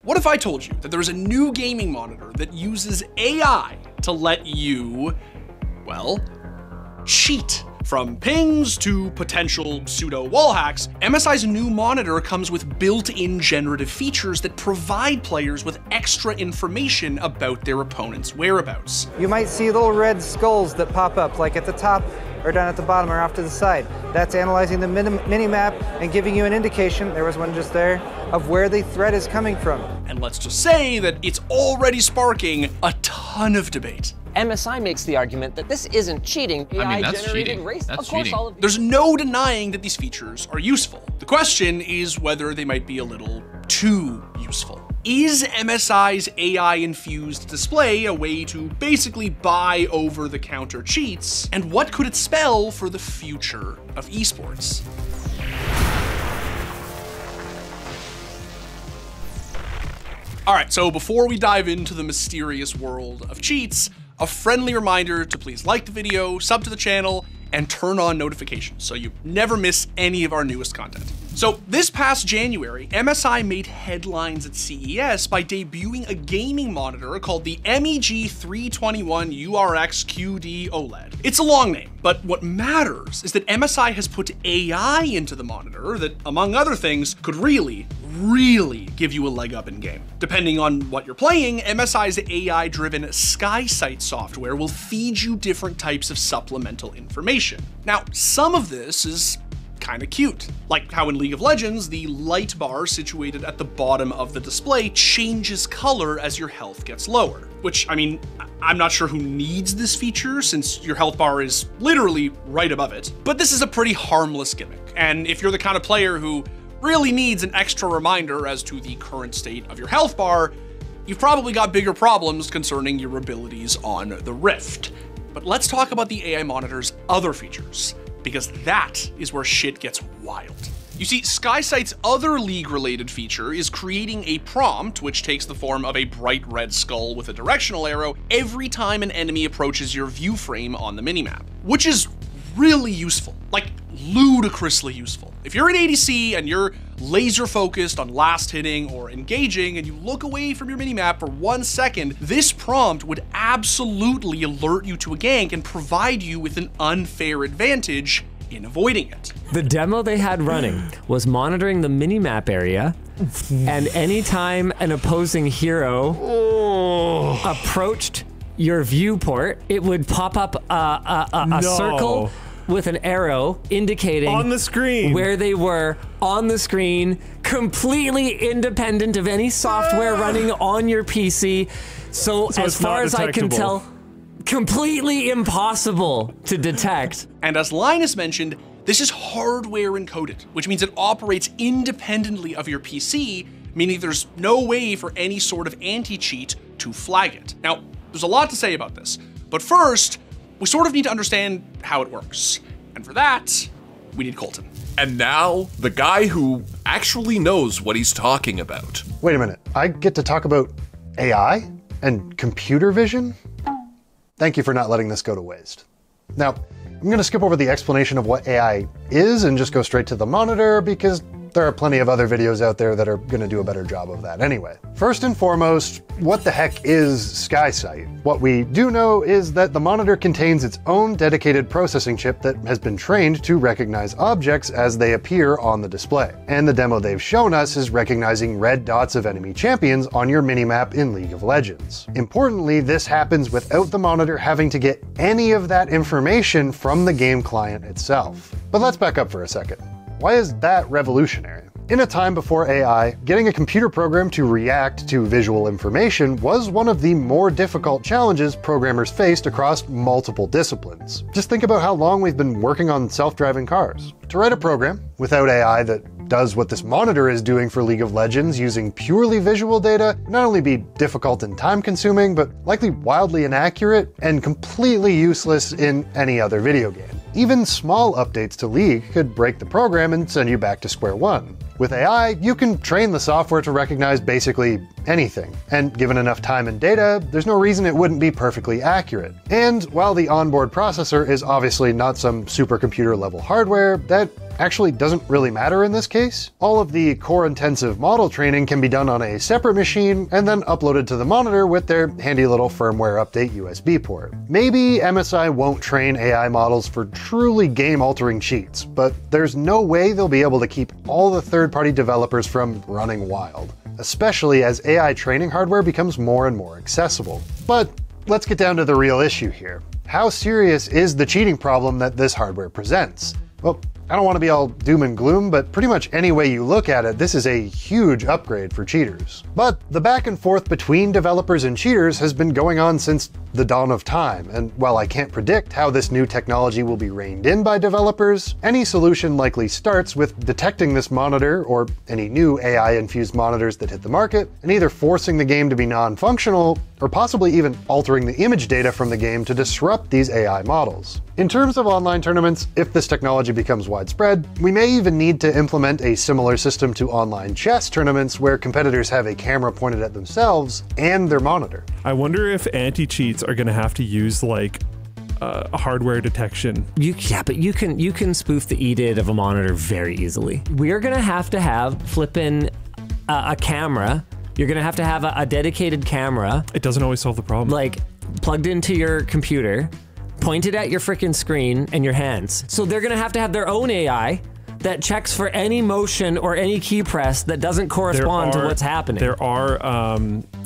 What if I told you that there's a new gaming monitor that uses AI to let you, well, cheat? From pings to potential pseudo-wallhacks, MSI's new monitor comes with built-in generative features that provide players with extra information about their opponent's whereabouts. You might see little red skulls that pop up, like at the top or down at the bottom or off to the side. That's analyzing the mini-map and giving you an indication, there was one just there, of where the threat is coming from. And let's just say that it's already sparking a ton of debate. MSI makes the argument that this isn't cheating. That's cheating. That's cheating. There's no denying that these features are useful. The question is whether they might be a little too useful. Is MSI's AI-infused display a way to basically buy over-the-counter cheats? And what could it spell for the future of esports? All right, so before we dive into the mysterious world of cheats, a friendly reminder to please like the video, sub to the channel, and turn on notifications so you never miss any of our newest content. So this past January, MSI made headlines at CES by debuting a gaming monitor called the MEG 321 URX QD OLED. It's a long name, but what matters is that MSI has put AI into the monitor that, among other things, could really give you a leg up in game. Depending on what you're playing, MSI's AI-driven SkySight software will feed you different types of supplemental information. Now, some of this is kind of cute, like how in League of Legends, the light bar situated at the bottom of the display changes color as your health gets lower. Which, I mean, I'm not sure who needs this feature since your health bar is literally right above it, but this is a pretty harmless gimmick. And if you're the kind of player who really needs an extra reminder as to the current state of your health bar, you've probably got bigger problems concerning your abilities on the Rift. But let's talk about the AI monitor's other features, because that is where shit gets wild. You see, SkySight's other League-related feature is creating a prompt which takes the form of a bright red skull with a directional arrow every time an enemy approaches your view frame on the minimap, which is really useful, like ludicrously useful. If you're an ADC and you're laser focused on last hitting or engaging and you look away from your minimap for 1 second, this prompt would absolutely alert you to a gank and provide you with an unfair advantage in avoiding it. The demo they had running was monitoring the minimap area, and anytime an opposing hero approached your viewport, it would pop up a circle with an arrow indicating on the screen where they were on the screen, completely independent of any software running on your PC. So as far as I can tell, completely impossible to detect. And as Linus mentioned, this is hardware encoded, which means it operates independently of your PC, meaning there's no way for any sort of anti-cheat to flag it. Now, there's a lot to say about this, but first, we sort of need to understand how it works. And for that, we need Colten. And now, the guy who actually knows what he's talking about. Wait a minute, I get to talk about AI and computer vision? Thank you for not letting this go to waste. Now, I'm gonna skip over the explanation of what AI is and just go straight to the monitor because there are plenty of other videos out there that are gonna do a better job of that anyway. First and foremost, what the heck is SkySight? What we do know is that the monitor contains its own dedicated processing chip that has been trained to recognize objects as they appear on the display. And the demo they've shown us is recognizing red dots of enemy champions on your minimap in League of Legends. Importantly, this happens without the monitor having to get any of that information from the game client itself. But let's back up for a second. Why is that revolutionary? In a time before AI, getting a computer program to react to visual information was one of the more difficult challenges programmers faced across multiple disciplines. Just think about how long we've been working on self-driving cars. To write a program without AI that does what this monitor is doing for League of Legends using purely visual data would not only be difficult and time-consuming, but likely wildly inaccurate and completely useless in any other video game. Even small updates to League could break the program and send you back to square one. With AI, you can train the software to recognize basically anything, and given enough time and data, there's no reason it wouldn't be perfectly accurate. And while the onboard processor is obviously not some supercomputer level hardware, that actually doesn't really matter in this case. All of the core-intensive model training can be done on a separate machine and then uploaded to the monitor with their handy little firmware update USB port. Maybe MSI won't train AI models for truly game-altering cheats, but there's no way they'll be able to keep all the third-party developers from running wild, especially as AI training hardware becomes more and more accessible. But let's get down to the real issue here. How serious is the cheating problem that this hardware presents? Well, I don't want to be all doom and gloom, but pretty much any way you look at it, this is a huge upgrade for cheaters. But the back and forth between developers and cheaters has been going on since the dawn of time, and while I can't predict how this new technology will be reined in by developers, any solution likely starts with detecting this monitor, or any new AI-infused monitors that hit the market, and either forcing the game to be non-functional, or possibly even altering the image data from the game to disrupt these AI models. In terms of online tournaments, if this technology becomes widespread, we may even need to implement a similar system to online chess tournaments where competitors have a camera pointed at themselves and their monitor. I wonder if anti-cheats are going to have to use like hardware detection. Yeah, but you can spoof the EDID of a monitor very easily. We're going to have flipping a camera. You're going to have a dedicated camera. It doesn't always solve the problem. Like plugged into your computer, pointed at your freaking screen and your hands. So they're going to have their own AI that checks for any motion or any key press that doesn't correspond to what's happening. There are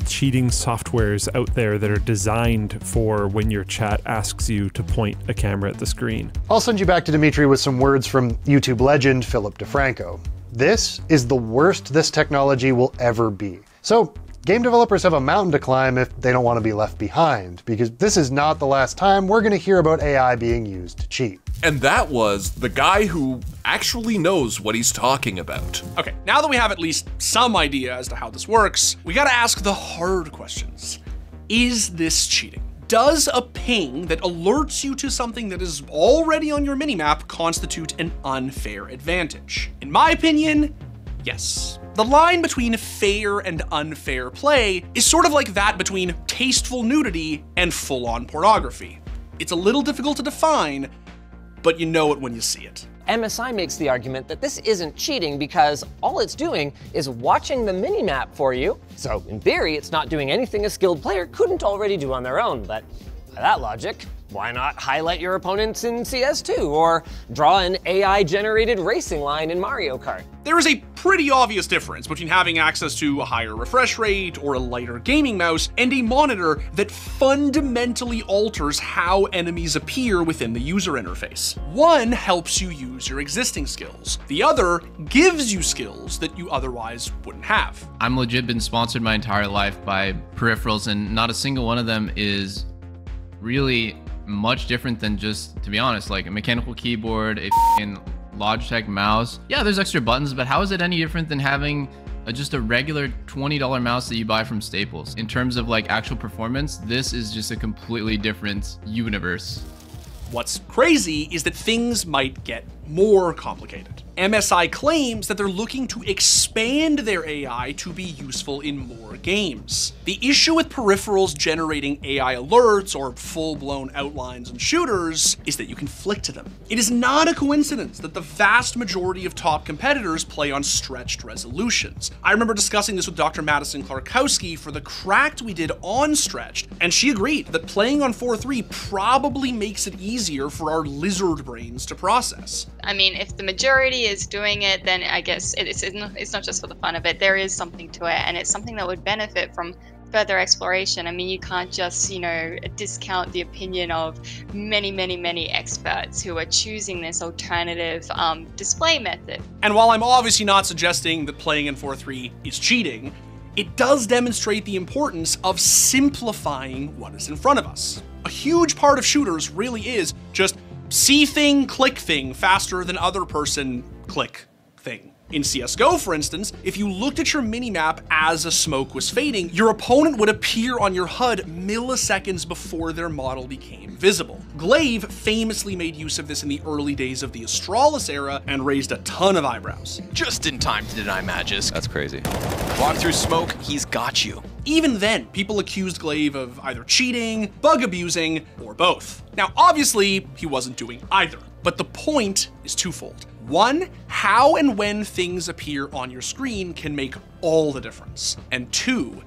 cheating softwares out there that are designed for when your chat asks you to point a camera at the screen. I'll send you back to Dimitri with some words from YouTube legend Philip DeFranco. This is the worst this technology will ever be. So game developers have a mountain to climb if they don't want to be left behind, because this is not the last time we're going to hear about AI being used to cheat. And that was the guy who actually knows what he's talking about. Okay, now that we have at least some idea as to how this works, we gotta ask the hard questions. Is this cheating? Does a ping that alerts you to something that is already on your minimap constitute an unfair advantage? In my opinion, yes. The line between fair and unfair play is sort of like that between tasteful nudity and full-on pornography. It's a little difficult to define, but you know it when you see it. MSI makes the argument that this isn't cheating because all it's doing is watching the minimap for you. So in theory, it's not doing anything a skilled player couldn't already do on their own. But by that logic, why not highlight your opponents in CS2 or draw an AI-generated racing line in Mario Kart? There is a pretty obvious difference between having access to a higher refresh rate or a lighter gaming mouse and a monitor that fundamentally alters how enemies appear within the user interface. One helps you use your existing skills. The other gives you skills that you otherwise wouldn't have. I'm legit been sponsored my entire life by peripherals, and not a single one of them is really much different than just, to be honest, like a mechanical keyboard, a f***ing Logitech mouse. Yeah, there's extra buttons, but how is it any different than having just a regular $20 mouse that you buy from Staples? In terms of like actual performance, this is just a completely different universe. What's crazy is that things might get more complicated. MSI claims that they're looking to expand their AI to be useful in more games. The issue with peripherals generating AI alerts or full-blown outlines and shooters is that you can flick to them. It is not a coincidence that the vast majority of top competitors play on stretched resolutions. I remember discussing this with Dr. Madison Klarkowski for the Cracked we did on stretched, and she agreed that playing on 4.3 probably makes it easier for our lizard brains to process. I mean, if the majority is doing it, then I guess it's not just for the fun of it. There is something to it, and it's something that would benefit from further exploration. I mean, you can't just, discount the opinion of many experts who are choosing this alternative display method. And while I'm obviously not suggesting that playing in 4.3 is cheating, it does demonstrate the importance of simplifying what is in front of us. A huge part of shooters really is just see thing, click thing faster than other person, click thing. In CSGO, for instance, if you looked at your minimap as a smoke was fading, your opponent would appear on your HUD milliseconds before their model became visible. Glaive famously made use of this in the early days of the Astralis era and raised a ton of eyebrows. Just in time to deny Magisk. That's crazy. Walk through smoke, he's got you. Even then, people accused Glaive of either cheating, bug abusing, or both. Now, obviously, he wasn't doing either, but the point is twofold. One, how and when things appear on your screen can make all the difference. And two,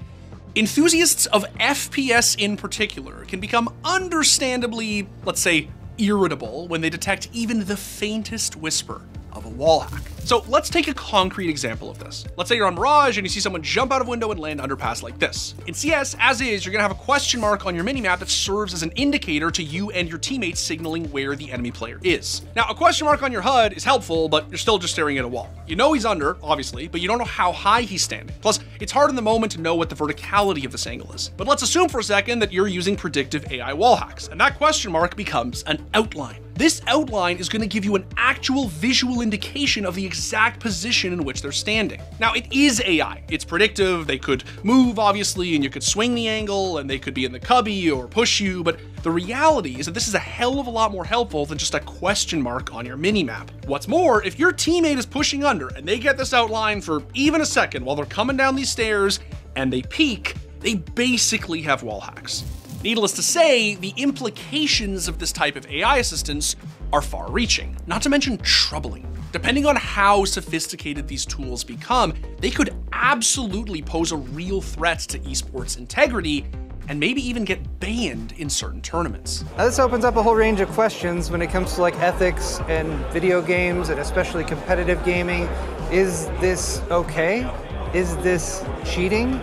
enthusiasts of FPS in particular can become understandably, let's say, irritable when they detect even the faintest whisper of a wall hack. So let's take a concrete example of this. Let's say you're on Mirage and you see someone jump out of window and land underpass like this. In CS, as is, you're gonna have a question mark on your minimap that serves as an indicator to you and your teammates signaling where the enemy player is. Now, a question mark on your HUD is helpful, but you're still just staring at a wall. You know he's under, obviously, but you don't know how high he's standing. Plus, it's hard in the moment to know what the verticality of this angle is. But let's assume for a second that you're using predictive AI wall hacks, and that question mark becomes an outline. This outline is going to give you an actual visual indication of the exact position in which they're standing. Now, it is AI. It's predictive. They could move, obviously, and you could swing the angle, and they could be in the cubby or push you, but the reality is that this is a hell of a lot more helpful than just a question mark on your minimap. What's more, if your teammate is pushing under and they get this outline for even a second while they're coming down these stairs and they peek, they basically have wall hacks. Needless to say, the implications of this type of AI assistance are far-reaching, not to mention troubling. Depending on how sophisticated these tools become, they could absolutely pose a real threat to esports integrity and maybe even get banned in certain tournaments. Now this opens up a whole range of questions when it comes to like ethics and video games and especially competitive gaming. Is this okay? Is this cheating?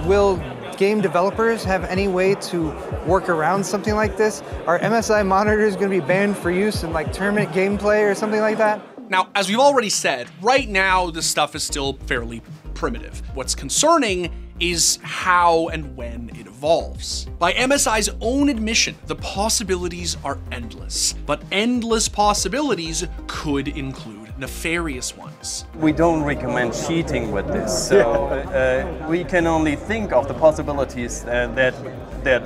Will game developers have any way to work around something like this? Are MSI monitors going to be banned for use in like tournament gameplay or something like that? Now, as we've already said, right now this stuff is still fairly primitive. What's concerning is how and when it evolves. By MSI's own admission, the possibilities are endless, but endless possibilities could include nefarious ones. We don't recommend cheating with this, so we can only think of the possibilities that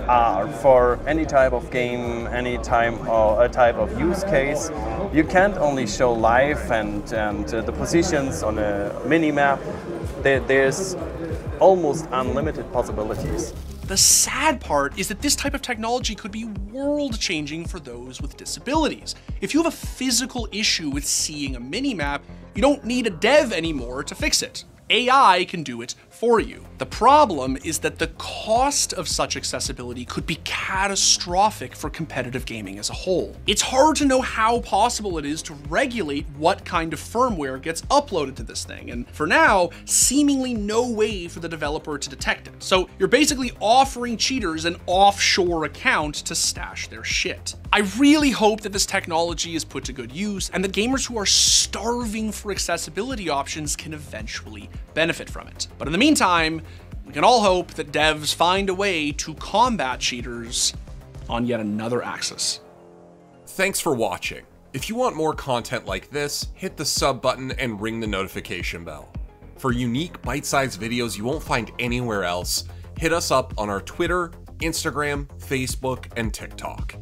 are for any type of game, any time or a type of use case. You can't only show live and the positions on a minimap. There's almost unlimited possibilities. The sad part is that this type of technology could be world-changing for those with disabilities. If you have a physical issue with seeing a minimap, you don't need a dev anymore to fix it. AI can do it for you. The problem is that the cost of such accessibility could be catastrophic for competitive gaming as a whole. It's hard to know how possible it is to regulate what kind of firmware gets uploaded to this thing, and for now, seemingly no way for the developer to detect it. So you're basically offering cheaters an offshore account to stash their shit. I really hope that this technology is put to good use and that gamers who are starving for accessibility options can eventually benefit from it. But in the meantime, we can all hope that devs find a way to combat cheaters on yet another axis. Thanks for watching. If you want more content like this, hit the sub button and ring the notification bell. For unique bite-sized videos you won't find anywhere else, hit us up on our Twitter, Instagram, Facebook, and TikTok.